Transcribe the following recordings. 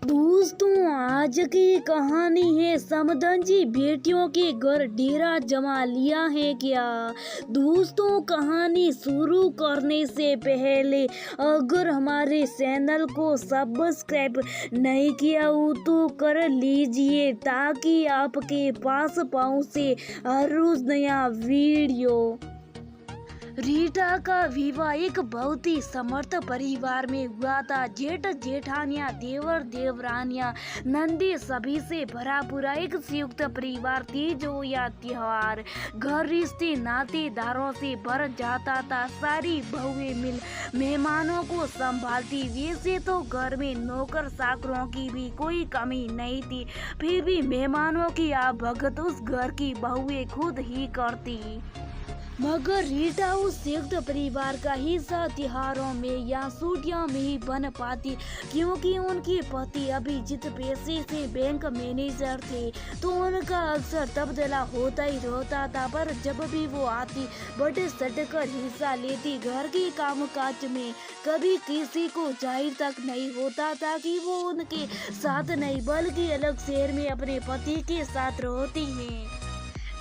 दोस्तों, आज की कहानी है समधनजी बेटियों के घर डेरा जमा लिया है क्या। दोस्तों, कहानी शुरू करने से पहले अगर हमारे चैनल को सब्सक्राइब नहीं किया हो तो कर लीजिए ताकि आपके पास पहुंचे हर रोज नया वीडियो। रीटा का विवाह एक बहुत ही समर्थ परिवार में हुआ था। जेठ जेठानिया, देवर देवरानिया, नंदी सभी से भरा पूरा एक संयुक्त परिवार थी। जो या त्योहार घर रिश्ते नातेदारों से भर जाता था। सारी बहुएं मिल मेहमानों को संभालती। वैसे तो घर में नौकर चाकरों की भी कोई कमी नहीं थी, फिर भी मेहमानों की भगत उस घर की बहुएं खुद ही करती। मगर रीटा उस संयुक्त परिवार का हिस्सा त्योहारों में या छुट्टियों में ही बन पाती, क्योंकि उनके पति अभिजीत पैसे से बैंक मैनेजर थे तो उनका अक्सर तबादला होता ही रहता था। पर जब भी वो आती बड़े सटकर हिस्सा लेती घर के कामकाज में। कभी किसी को जाहिर तक नहीं होता था कि वो उनके साथ नहीं बल्कि अलग शहर में अपने पति के साथ रहती हैं।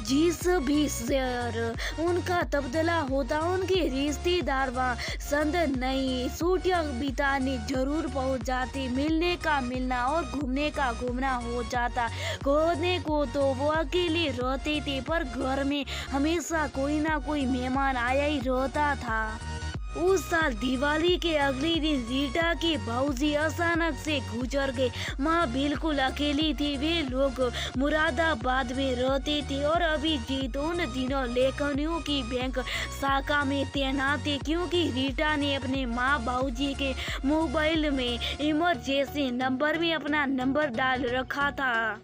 जिस भी शहर उनका तबादला होता उनके रिश्तेदार वहाँ संद नहीं छुट्टियां बिताने जरूर पहुंच जाते। मिलने का मिलना और घूमने का घूमना हो जाता। खोने को तो वो अकेले रहते थे, पर घर में हमेशा कोई ना कोई मेहमान आया ही रहता था। उस साल दिवाली के अगले दिन रीटा के भाऊजी अचानक से गुजर गए। माँ बिल्कुल अकेली थी। वे लोग मुरादाबाद में रहते थे और अभिजीत उन दिनों लेखनियों की बैंक शाखा में तैनात थे, क्योंकि रीटा ने अपने माँ भाऊजी के मोबाइल में इमरजेंसी नंबर में अपना नंबर डाल रखा था।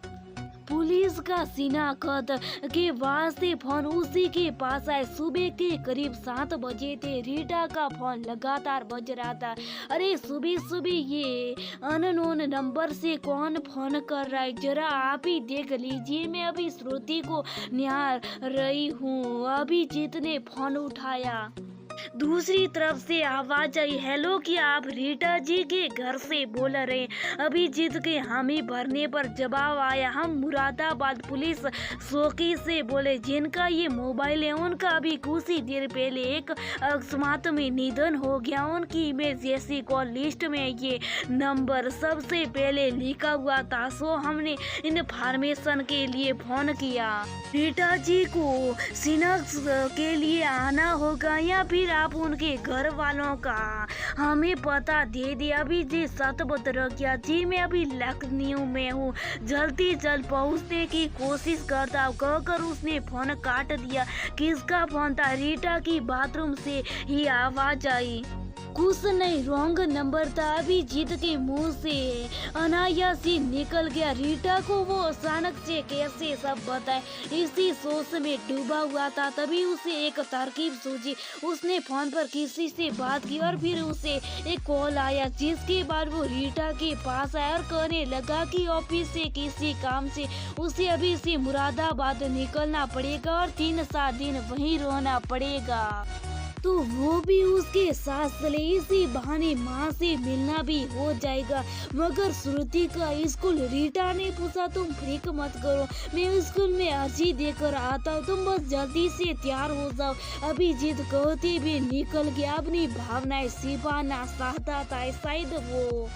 पुलिस का शिनाख्त के वास्ते फोन उसी के पास आए। सुबह के करीब 7 बजे थे। रीटा का फोन लगातार बज रहा था। अरे सुबह सुबह ये अननोन नंबर से कौन फोन कर रहा है, जरा आप ही देख लीजिए, मैं अभी श्रुति को निहार रही हूँ। अभिजीत ने फोन उठाया। दूसरी तरफ से आवाज आई, हेलो, क्या आप रीटा जी के घर से बोल रहे हैं। अभिजीत के हामी भरने पर जवाब आया, हम मुरादाबाद पुलिस चौकी से बोले। जिनका ये मोबाइल है उनका अभी कुछ ही देर पहले एक अकस्मात में निधन हो गया। उनकी इमरजेंसी कॉल लिस्ट में ये नंबर सबसे पहले लिखा हुआ था, सो हमने इन्फॉर्मेशन के लिए फोन किया। रीटा जी को शिनाख्त के लिए आना होगा या फिर आप उनके घर वालों का हमें पता दे दिया। अभी जी सत बता क्या जी, मैं अभी लखनऊ में हूँ, जल्दी जल्द पहुँचने की कोशिश करता हूँ, कहकर उसने फोन काट दिया। किसका फोन था? रीटा की बाथरूम से ही आवाज आई। कुछ नहीं, रॉन्ग नंबर था। अभिजीत के मुंह से अनायास ही निकल गया। रीटा को वो अचानक से कैसे सब बताए, इसी सोच में डूबा हुआ था। तभी उसे एक तरकीब सूझी। उसने फोन पर किसी से बात की और फिर उसे एक कॉल आया, जिसके बाद वो रीटा के पास आया और कहने लगा कि ऑफिस से किसी काम से उसे अभी से मुरादाबाद निकलना पड़ेगा और 3-7 दिन वहीं रहना पड़ेगा। तो वो भी उसके साथ चले, इसी बहाने माँ से मिलना भी हो जाएगा। मगर श्रुति का स्कूल? रीटा ने पूछा। तुम फिक्र मत करो, मैं स्कूल में अर्जी देकर आता हूँ, तुम बस जल्दी से तैयार हो जाओ। अभिजीत कहते भी निकल गया। अपनी भावनाएं छिपाना चाहता था शायद वो।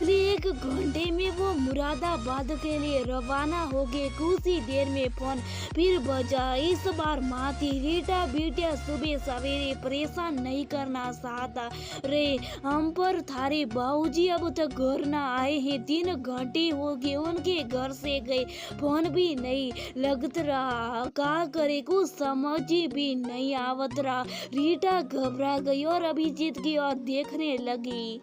1 घंटे में वो मुरादाबाद के लिए रवाना हो गए। कुछ ही देर में फोन फिर बजा। इस बार माँ थी। रीटा बेटिया सुबह सवेरे परेशान नहीं करना चाहता रे, हम पर थारे बाबूजी अब तक घर न आए हैं। 3 घंटे हो गए उनके घर से गए, फोन भी नहीं लगत रहा। क्या करे, कुछ समझ भी नहीं आवत रहा। रीटा घबरा गई और अभिजीत की ओर देखने लगी।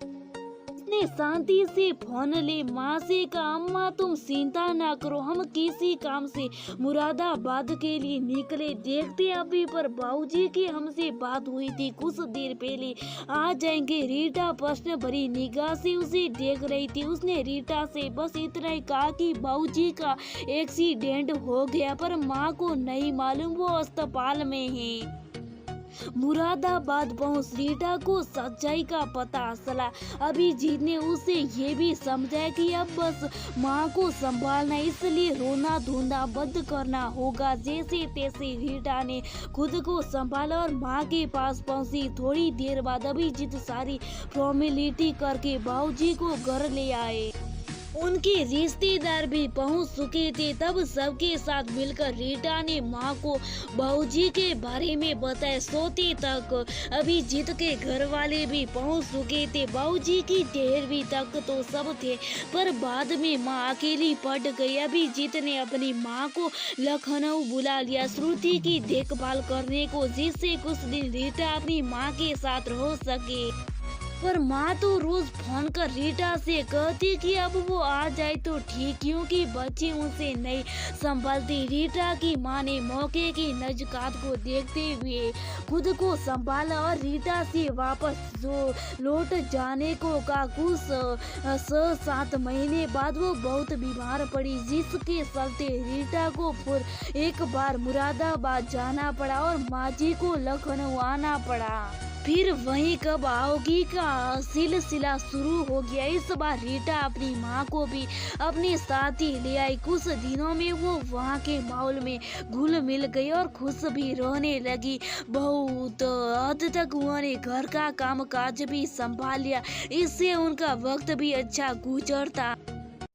ने शांति से फोन ले माँ से कहा, अम्मा तुम चिंता ना करो, हम किसी काम से मुरादाबाद के लिए निकले, देखते अभी पर बाबूजी की हमसे बात हुई थी, कुछ देर पहले आ जाएंगे। रीटा प्रश्न भरी निगाह से उसे देख रही थी। उसने रीटा से बस इतना ही कहा कि बाबूजी का एक्सीडेंट हो गया, पर माँ को नहीं मालूम वो अस्पताल में है। मुरादाबाद पहुंच रीटा को सच्चाई का पता चला। अभिजीत ने उसे ये भी समझाया कि अब बस माँ को संभालना, इसलिए रोना धोना बंद करना होगा। जैसे तैसे रीटा ने खुद को संभाला और माँ के पास पहुंची। थोड़ी देर बाद अभिजीत सारी फॉर्मेलिटी करके बाबूजी को घर ले आए। उनके रिश्तेदार भी पहुंच चुके थे। तब सबके साथ मिलकर रीटा ने माँ को बाबूजी के बारे में बताया। सोते तक अभिजीत के घर वाले भी पहुंच चुके थे। बाबूजी की 13वीं तक तो सब थे, पर बाद में माँ अकेली पड़ गई। अभिजीत ने अपनी माँ को लखनऊ बुला लिया श्रुति की देखभाल करने को, जिससे कुछ दिन रीटा अपनी माँ के साथ रह सके। पर माँ तो रोज फोन कर रीटा से कहती कि अब वो आ जाए तो ठीक, क्योंकि बच्चे उनसे नहीं संभालती। रीटा की माँ ने मौके की नज़ाकत को देखते हुए खुद को संभाला और रीटा से वापस लौट जाने को कहा। कुछ 7 महीने बाद वो बहुत बीमार पड़ी, जिसके चलते रीटा को फिर एक बार मुरादाबाद जाना पड़ा और माँ जी को लखनऊ आना पड़ा। फिर वहीं कब आओगी का सिलसिला शुरू हो गया। इस बार रीटा अपनी माँ को भी अपने साथ ही ले आई। कुछ दिनों में वो वहाँ के माहौल में घुल मिल गई और खुश भी रहने लगी। बहुत हद तक उन्होंने घर का काम काज भी संभाल लिया, इससे उनका वक्त भी अच्छा गुजरता।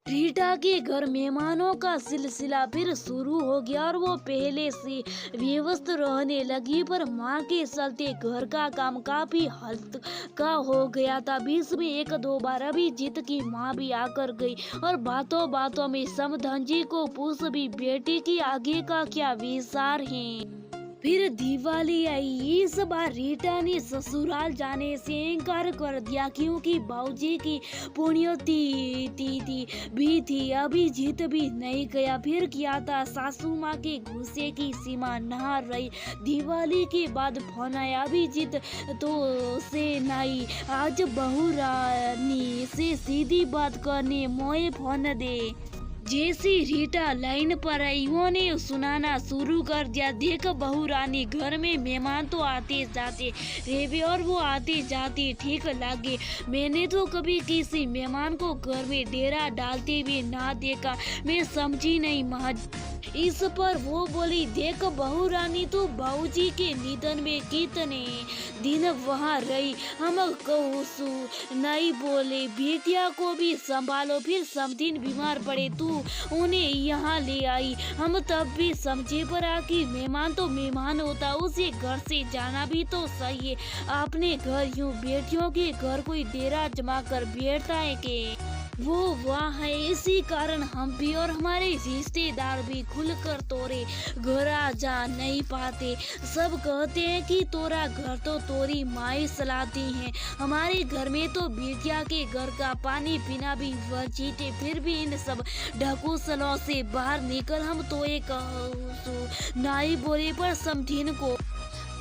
रीटा के घर मेहमानों का सिलसिला फिर शुरू हो गया और वो पहले से व्यस्त रहने लगी, पर माँ के चलते घर का काम काफी हल्का हो गया था। बीच में 1-2 बार अभिजीत की माँ भी आकर गई और बातों बातों में समधन को पूछ भी बेटी की आगे का क्या विचार है। फिर दिवाली आई। इस बार रीटा ने ससुराल जाने से इनकार कर दिया, क्योंकि बाबूजी की पुण्यतिथि भी थी। अभिजीत भी नहीं गया। फिर क्या था, सासू माँ के गुस्से की सीमा न रही। दिवाली के बाद फोन आया अभिजीत तो से नहीं, आज बहू रानी से सीधी बात करने मोए फोन दे। जैसे रीटा लाइन पर आई, उन्होंने सुनाना शुरू कर दिया। देख बहू रानी, घर में मेहमान तो आते जाते रहे और वो आते जाते ठीक लगे। मैंने तो कभी किसी मेहमान को घर में डेरा डालते हुए ना देखा। मैं समझी नहीं महज। इस पर वो बोली, देख बहू रानी, तो बाबूजी के निधन में कितने दिन वहाँ रही, हम कहूसू नहीं बोले। बेटिया को भी संभालो, फिर समदिन बीमार पड़े तू उन्हें यहाँ ले आई। हम तब भी समझे पड़ा कि मेहमान तो मेहमान होता, उसे घर से जाना भी तो सही है। अपने घर यूँ बेटियों के घर कोई डेरा जमा कर बैठता है के वो वहाँ है। इसी कारण हम भी और हमारे रिश्तेदार भी खुलकर तोरे घर आ जा नहीं पाते। सब कहते हैं कि तोरा घर तो तोरी माई सलाती है। हमारे घर में तो बेटिया के घर का पानी पीना भी वर्जित है। फिर भी इन सब ढकोसलों से बाहर निकल, हम तो एक नाई बोले। पर समझीन को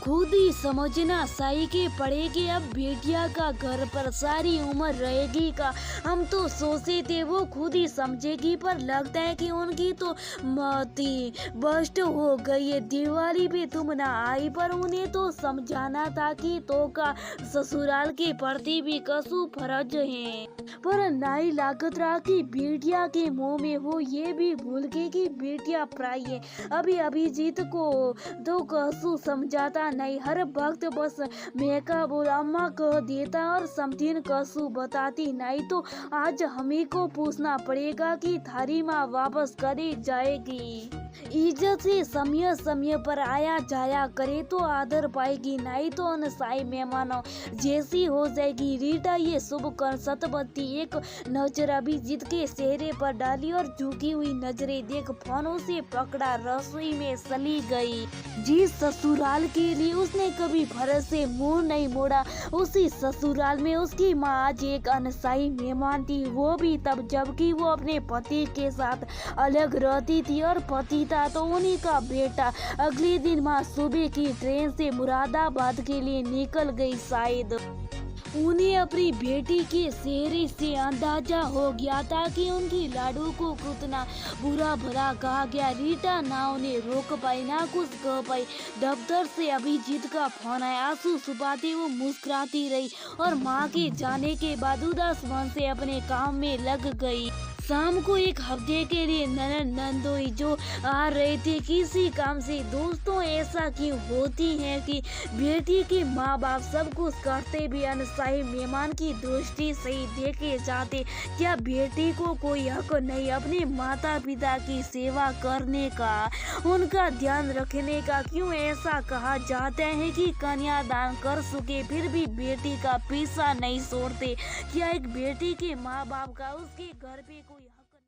खुद ही समझना सही के पड़े कि अब बेटिया का घर पर सारी उम्र रहेगी का। हम तो सोचे थे वो खुद ही समझेगी, पर लगता है कि उनकी तो मती बस्ट हो गई है। दिवाली पे तुम ना आई, पर उन्हें तो समझाना था कि तो का ससुराल के प्रति भी कसु फर्ज है। पर नहीं लागत रहा कि बेटिया के मुंह में वो ये भी भूल गई कि बेटिया पराई है। अभी अभिजीत को तो कसु समझाता नहीं, हर वक्त बस मेका बोल अम्मा कह देता और समथिन कसु बताती नहीं। तो आज हमें को पूछना पड़ेगा कि थारी माँ वापस करे जाएगी। इज्जत से समय समय पर आया जाया करे तो आदर पाएगी, नहीं तो अनसाई मेहमानों जैसी हो जाएगी। रीटा ये शुभ कर सतबत्ती एक नजर अभिजीत के चेहरे पर डाली और झुकी हुई नजरें देख फोनों से पकड़ा रसोई में चली गई। जिस ससुराल के लिए उसने कभी फर्ज से मुंह नहीं मोड़ा, उसी ससुराल में उसकी माँ आज एक अनसाई मेहमान थी। वो भी तब जबकि वो अपने पति के साथ अलग रहती थी और पति था तो उन्हीं का बेटा। अगले दिन माँ सुबह की ट्रेन से मुरादाबाद के लिए निकल गई। शायद उन्हें अपनी बेटी के चेहरे से अंदाजा हो गया था कि उनकी लाडू को कितना बुरा भला कहा गया। रीटा ना उन्हें रोक पाई ना कुछ कह पाई। दफ्तर से अभिजीत का फोन आया। आंसू छुपाती वो मुस्कुराती रही और माँ के जाने के बाद उदास मन से अपने काम में लग गई। शाम को एक हफ्ते के लिए ननद नंदोई जो आ रहे थे किसी काम से। दोस्तों, ऐसा क्यों होती है कि बेटी के माँ बाप सब कुछ करते भी अनचाहे मेहमान की दृष्टि से ही देखे जाते। क्या बेटी को कोई हक नहीं अपने माता पिता की सेवा करने का, उनका ध्यान रखने का? क्यों ऐसा कहा जाता है कि कन्यादान कर चुके फिर भी बेटी का पीछा नहीं छोड़ते? क्या एक बेटी के माँ बाप का उसके घर पे कोई